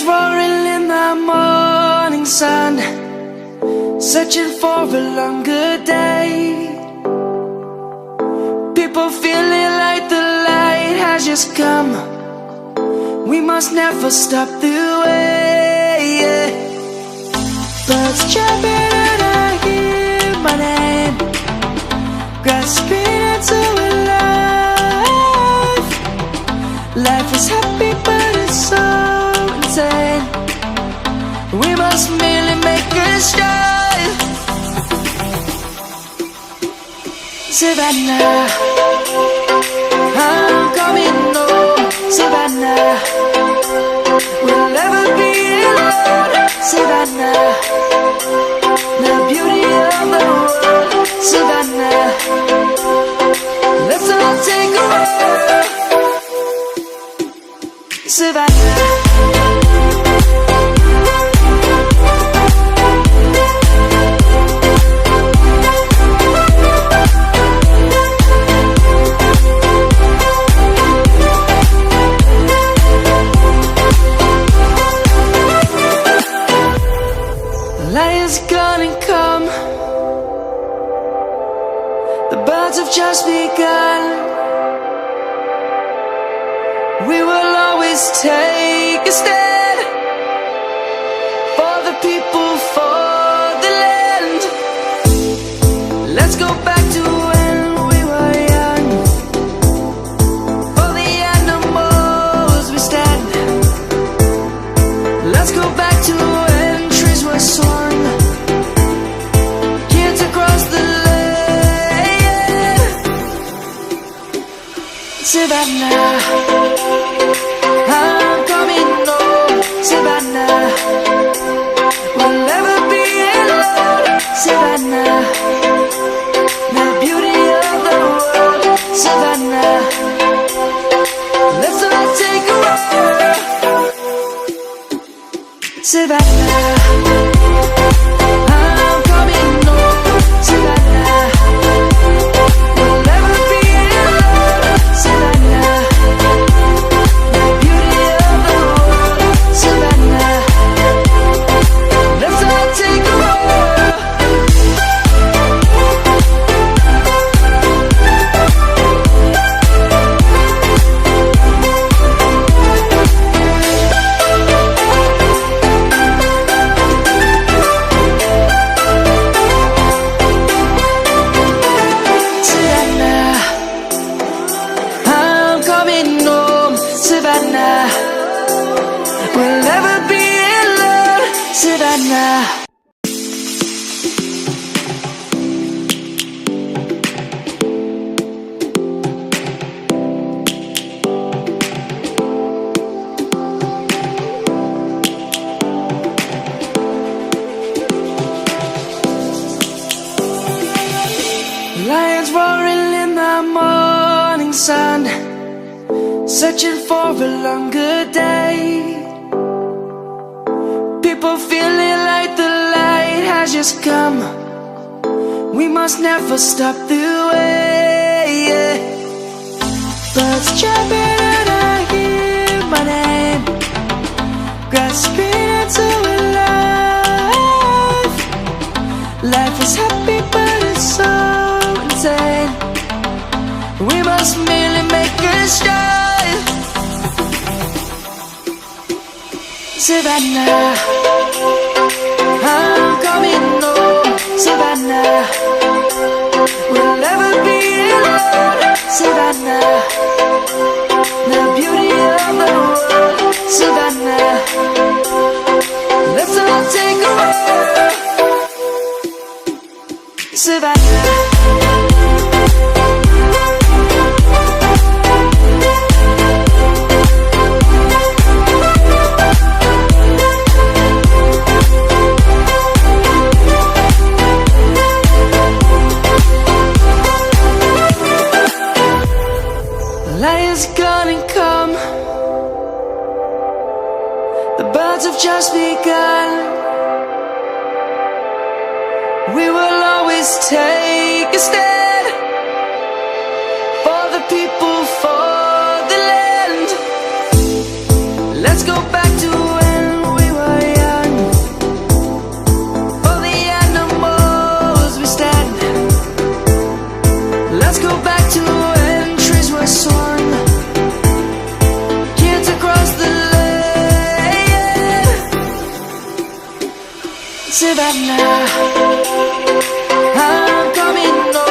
roaring in the morning sun, searching for a longer day. People feeling like the light has just come. We must never stop the way. Birds jumping and I hear my name, grasping into a life. Life is happy but it's so insane. We must merely make a start. Savannah, I'm coming home. Savannah, we'll never be alone. Savannah, the beauty of the world. Savannah, let's all take a walk. Savannah. Lion's gonna come. The birds have just begun. We will always take a stand for the people, for the land. Let's go back to when we were young. For the animals we stand. Let's go back to when trees were swung, kids across the land. Savannah, I'm coming home. Savannah, we'll never be alone. Savannah, the beauty of the world. Savannah, let's all take a walk. Savannah, I'm coming home. Savannah, we'll never be alone. Savannah, the beauty of the world. Savannah, let's all take a walk. Savannah, I'm coming home. Savannah, we'll never be alone. Savannah. Lions roaring in the morning sun, searching for a longer day. People feeling like the light has just come. We must never stop the way. Birds jumping and I hear my name, grasping into a life. Life is happy but it's so insane. We must merely make a start. Savannah, I'm coming home. Savannah, we'll never be alone. Savannah, the beauty of the world. Savannah, let's all take a walk. Savannah. Lion's gonna come. The birds have just begun. We will always take a stand for the people, for the land. Let's go back to when Savannah, I'm coming home.